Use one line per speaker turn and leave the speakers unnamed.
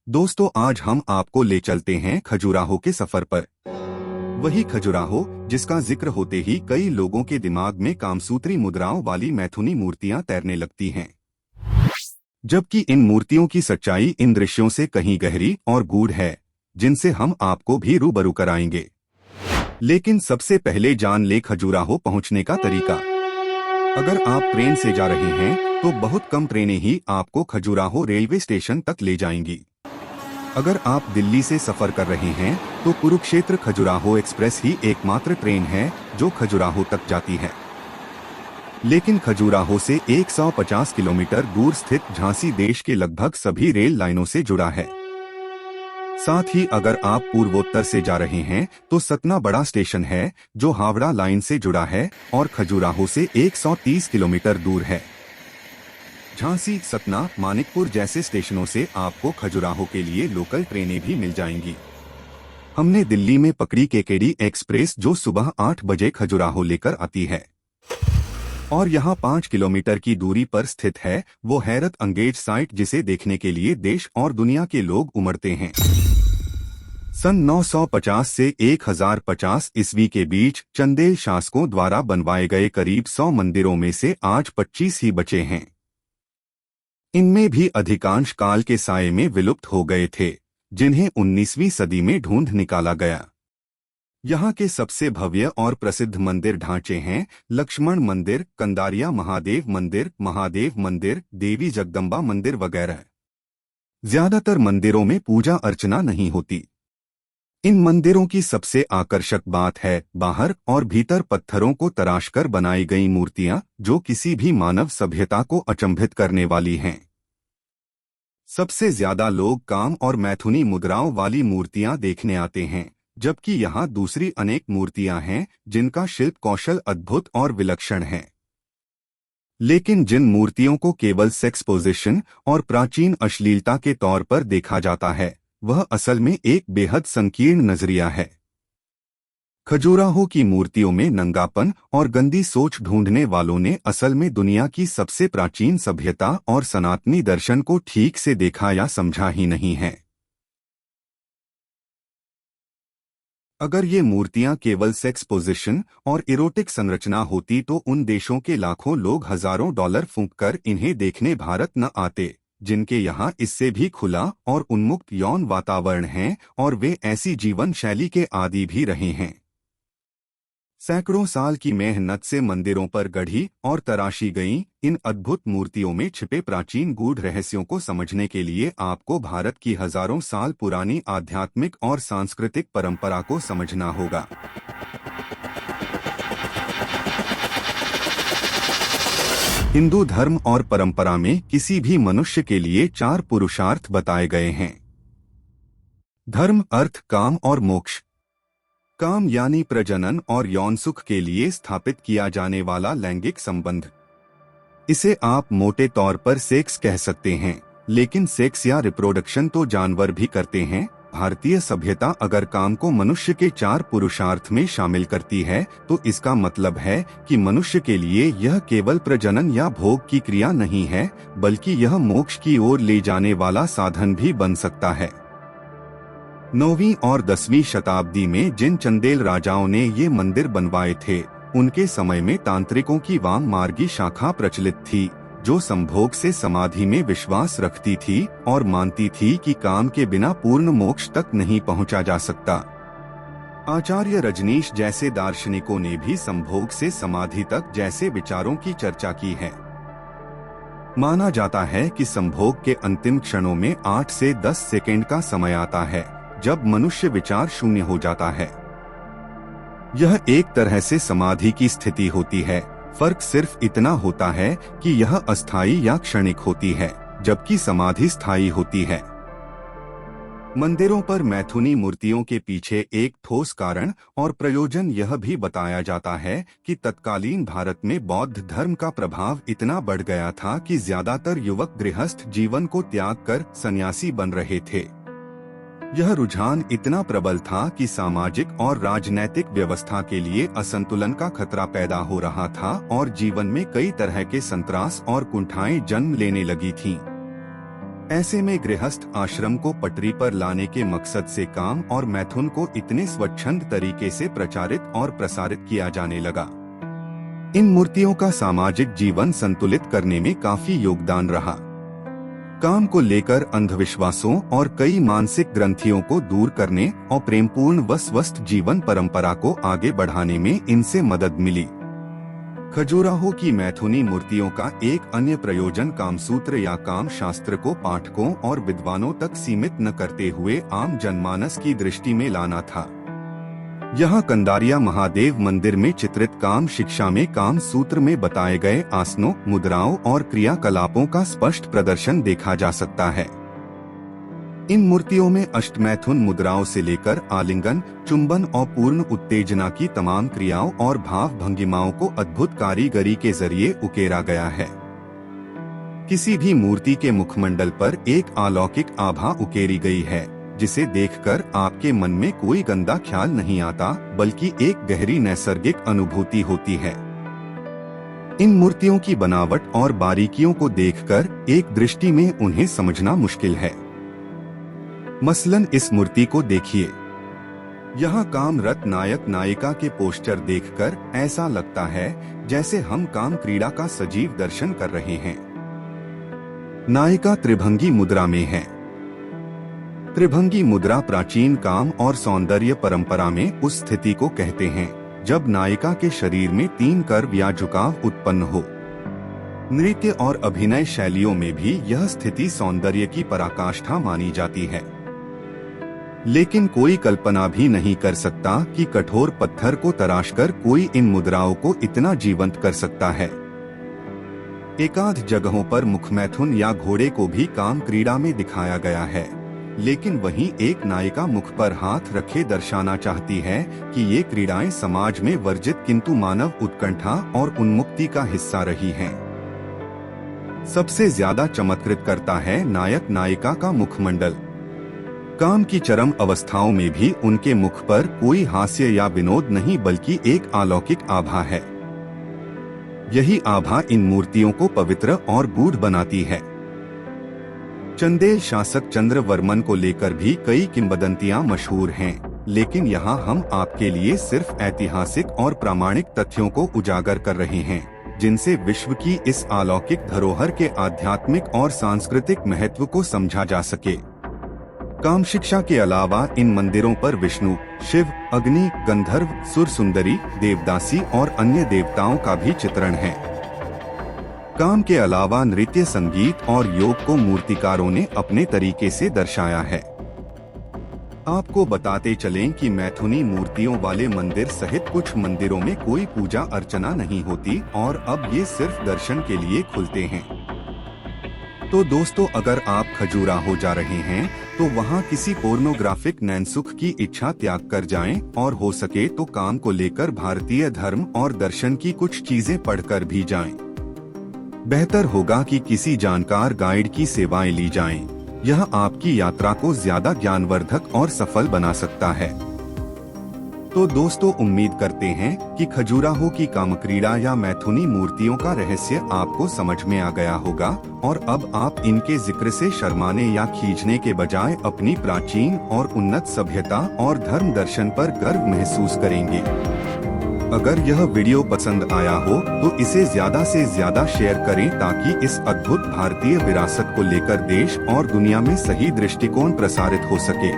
दोस्तों, आज हम आपको ले चलते हैं खजुराहो के सफर पर। वही खजुराहो जिसका जिक्र होते ही कई लोगों के दिमाग में कामसूत्री मुद्राओं वाली मैथुनी मूर्तियां तैरने लगती हैं। जबकि इन मूर्तियों की सच्चाई इन दृश्यों से कहीं गहरी और गूढ़ है, जिनसे हम आपको भी रूबरू कराएंगे। लेकिन सबसे पहले जान ले खजुराहो पहुंचने का तरीका। अगर आप ट्रेन से जा रहे हैं तो बहुत कम ट्रेनें ही आपको खजुराहो रेलवे स्टेशन तक ले जाएंगी। अगर आप दिल्ली से सफर कर रहे हैं तो कुरुक्षेत्र खजुराहो एक्सप्रेस ही एकमात्र ट्रेन है जो खजुराहो तक जाती है। लेकिन खजुराहो से 150 किलोमीटर दूर स्थित झांसी देश के लगभग सभी रेल लाइनों से जुड़ा है। साथ ही अगर आप पूर्वोत्तर से जा रहे हैं तो सतना बड़ा स्टेशन है जो हावड़ा लाइन से जुड़ा है और खजुराहो से 130 किलोमीटर दूर है। झांसी, सतना, मानिकपुर जैसे स्टेशनों से आपको खजुराहो के लिए लोकल ट्रेनें भी मिल जाएंगी। हमने दिल्ली में पकड़ी केकेडी एक्सप्रेस जो सुबह 8 बजे खजुराहो लेकर आती है और यहाँ 5 किलोमीटर की दूरी पर स्थित है वो हैरत अंगेज साइट जिसे देखने के लिए देश और दुनिया के लोग उमड़ते हैं। सन 950 से 1050 ईस्वी के बीच चंदेल शासकों द्वारा बनवाए गए करीब 100 मंदिरों में से आज 25 ही बचे हैं। इनमें भी अधिकांश काल के साये में विलुप्त हो गए थे, जिन्हें 19वीं सदी में ढूंढ निकाला गया। यहाँ के सबसे भव्य और प्रसिद्ध मंदिर ढांचे हैं लक्ष्मण मंदिर, कंदारिया महादेव मंदिर, देवी जगदम्बा मंदिर वगैरह। ज्यादातर मंदिरों में पूजा अर्चना नहीं होती। इन मंदिरों की सबसे आकर्षक बात है बाहर और भीतर पत्थरों को तराशकर बनाई गई मूर्तियां, जो किसी भी मानव सभ्यता को अचंभित करने वाली हैं। सबसे ज्यादा लोग काम और मैथुनी मुद्राओं वाली मूर्तियां देखने आते हैं, जबकि यहाँ दूसरी अनेक मूर्तियां हैं जिनका शिल्प कौशल अद्भुत और विलक्षण है। लेकिन जिन मूर्तियों को केवल सेक्स पोजिशन और प्राचीन अश्लीलता के तौर पर देखा जाता है, वह असल में एक बेहद संकीर्ण नजरिया है। खजुराहो की मूर्तियों में नंगापन और गंदी सोच ढूंढने वालों ने असल में दुनिया की सबसे प्राचीन सभ्यता और सनातनी दर्शन को ठीक से देखा या समझा ही नहीं है। अगर ये मूर्तियां केवल सेक्स पोजिशन और इरोटिक संरचना होती तो उन देशों के लाखों लोग हजारों डॉलर फूंककर इन्हें देखने भारत न आते, जिनके यहाँ इससे भी खुला और उन्मुक्त यौन वातावरण है और वे ऐसी जीवन शैली के आदी भी रहे हैं। सैकड़ों साल की मेहनत से मंदिरों पर गढ़ी और तराशी गईं इन अद्भुत मूर्तियों में छिपे प्राचीन गूढ़ रहस्यों को समझने के लिए आपको भारत की हजारों साल पुरानी आध्यात्मिक और सांस्कृतिक परंपरा को समझना होगा। हिंदू धर्म और परंपरा में किसी भी मनुष्य के लिए 4 पुरुषार्थ बताए गए हैं। धर्म, अर्थ, काम और मोक्ष। काम यानी प्रजनन और यौन सुख के लिए स्थापित किया जाने वाला लैंगिक संबंध। इसे आप मोटे तौर पर सेक्स कह सकते हैं, लेकिन सेक्स या रिप्रोडक्शन तो जानवर भी करते हैं। भारतीय सभ्यता अगर काम को मनुष्य के 4 पुरुषार्थ में शामिल करती है तो इसका मतलब है कि मनुष्य के लिए यह केवल प्रजनन या भोग की क्रिया नहीं है, बल्कि यह मोक्ष की ओर ले जाने वाला साधन भी बन सकता है। 9वीं और 10वीं शताब्दी में जिन चंदेल राजाओं ने ये मंदिर बनवाए थे, उनके समय में तांत्रिकों की वाम मार्गी शाखा प्रचलित थी, जो संभोग से समाधि में विश्वास रखती थी और मानती थी कि काम के बिना पूर्ण मोक्ष तक नहीं पहुंचा जा सकता। आचार्य रजनीश जैसे दार्शनिकों ने भी संभोग से समाधि तक जैसे विचारों की चर्चा की है। माना जाता है कि संभोग के अंतिम क्षणों में 8 से 10 सेकंड का समय आता है, जब मनुष्य विचार शून्य हो जाता है। यह एक तरह से समाधि की स्थिति होती है। फर्क सिर्फ इतना होता है कि यह अस्थायी या क्षणिक होती है, जबकि समाधि स्थायी होती है। मंदिरों पर मैथुनी मूर्तियों के पीछे एक ठोस कारण और प्रयोजन यह भी बताया जाता है कि तत्कालीन भारत में बौद्ध धर्म का प्रभाव इतना बढ़ गया था कि ज्यादातर युवक गृहस्थ जीवन को त्याग कर सन्यासी बन रहे थे। यह रुझान इतना प्रबल था कि सामाजिक और राजनैतिक व्यवस्था के लिए असंतुलन का खतरा पैदा हो रहा था और जीवन में कई तरह के संतरास और कुंठाएं जन्म लेने लगी थीं। ऐसे में गृहस्थ आश्रम को पटरी पर लाने के मकसद से काम और मैथुन को इतने स्वच्छंद तरीके से प्रचारित और प्रसारित किया जाने लगा। इन मूर्तियों का सामाजिक जीवन संतुलित करने में काफी योगदान रहा। काम को लेकर अंधविश्वासों और कई मानसिक ग्रंथियों को दूर करने और प्रेमपूर्ण व स्वस्थ जीवन परंपरा को आगे बढ़ाने में इनसे मदद मिली। खजुराहो की मैथुनी मूर्तियों का एक अन्य प्रयोजन कामसूत्र या काम शास्त्र को पाठकों और विद्वानों तक सीमित न करते हुए आम जनमानस की दृष्टि में लाना था। यहाँ कंदारिया महादेव मंदिर में चित्रित काम शिक्षा में काम सूत्र में बताए गए आसनों, मुद्राओं और क्रियाकलापों का स्पष्ट प्रदर्शन देखा जा सकता है। इन मूर्तियों में अष्टमैथुन मुद्राओं से लेकर आलिंगन, चुंबन और पूर्ण उत्तेजना की तमाम क्रियाओं और भाव भंगिमाओं को अद्भुत कारीगरी के जरिए उकेरा गया है। किसी भी मूर्ति के मुखमंडल पर एक अलौकिक आभा उकेरी गई है, जिसे देखकर आपके मन में कोई गंदा ख्याल नहीं आता, बल्कि एक गहरी नैसर्गिक अनुभूति होती है। इन मूर्तियों की बनावट और बारीकियों को देखकर एक दृष्टि में उन्हें समझना मुश्किल है। मसलन इस मूर्ति को देखिए। यहाँ कामरत नायक नायिका के पोस्टर देखकर ऐसा लगता है जैसे हम काम क्रीड़ा का सजीव दर्शन कर रहे हैं। नायिका त्रिभंगी मुद्रा में है। त्रिभंगी मुद्रा प्राचीन काम और सौंदर्य परंपरा में उस स्थिति को कहते हैं जब नायिका के शरीर में 3 कर्व या झुकाव उत्पन्न हो। नृत्य और अभिनय शैलियों में भी यह स्थिति सौंदर्य की पराकाष्ठा मानी जाती है। लेकिन कोई कल्पना भी नहीं कर सकता कि कठोर पत्थर को तराशकर कोई इन मुद्राओं को इतना जीवंत कर सकता है। एकाध जगहों पर मुखमैथुन या घोड़े को भी काम क्रीड़ा में दिखाया गया है, लेकिन वहीं एक नायिका मुख पर हाथ रखे दर्शाना चाहती है कि ये क्रीड़ाएं समाज में वर्जित किंतु मानव उत्कंठा और उन्मुक्ति का हिस्सा रही हैं। सबसे ज्यादा चमत्कृत करता है नायक नायिका का मुखमंडल। काम की चरम अवस्थाओं में भी उनके मुख पर कोई हास्य या विनोद नहीं, बल्कि एक अलौकिक आभा है। यही आभा इन मूर्तियों को पवित्र और गूढ़ बनाती है। चंदेल शासक चंद्रवर्मन को लेकर भी कई किंवदंतियां मशहूर हैं, लेकिन यहाँ हम आपके लिए सिर्फ ऐतिहासिक और प्रामाणिक तथ्यों को उजागर कर रहे हैं, जिनसे विश्व की इस अलौकिक धरोहर के आध्यात्मिक और सांस्कृतिक महत्व को समझा जा सके। काम शिक्षा के अलावा इन मंदिरों पर विष्णु, शिव, अग्नि, गंधर्व, सुर सुंदरी, देवदासी और अन्य देवताओं का भी चित्रण है। काम के अलावा नृत्य, संगीत और योग को मूर्तिकारों ने अपने तरीके से दर्शाया है। आपको बताते चलें कि मैथुनी मूर्तियों वाले मंदिर सहित कुछ मंदिरों में कोई पूजा अर्चना नहीं होती और अब ये सिर्फ दर्शन के लिए खुलते हैं। तो दोस्तों, अगर आप खजुराहो जा रहे हैं तो वहाँ किसी पोर्नोग्राफिक नैनसुख की इच्छा त्याग कर जाएं और हो सके तो काम को लेकर भारतीय धर्म और दर्शन की कुछ चीजें पढ़कर भी जाएं। बेहतर होगा कि किसी जानकार गाइड की सेवाएं ली जाएं। यह आपकी यात्रा को ज्यादा ज्ञानवर्धक और सफल बना सकता है। तो दोस्तों, उम्मीद करते हैं कि खजुराहो की कामक्रीड़ा या मैथुनी मूर्तियों का रहस्य आपको समझ में आ गया होगा और अब आप इनके जिक्र से शर्माने या खींचने के बजाय अपनी प्राचीन और उन्नत सभ्यता और धर्म दर्शन पर गर्व महसूस करेंगे। अगर यह वीडियो पसंद आया हो तो इसे ज्यादा से ज्यादा शेयर करें ताकि इस अद्भुत भारतीय विरासत को लेकर देश और दुनिया में सही दृष्टिकोण प्रसारित हो सके।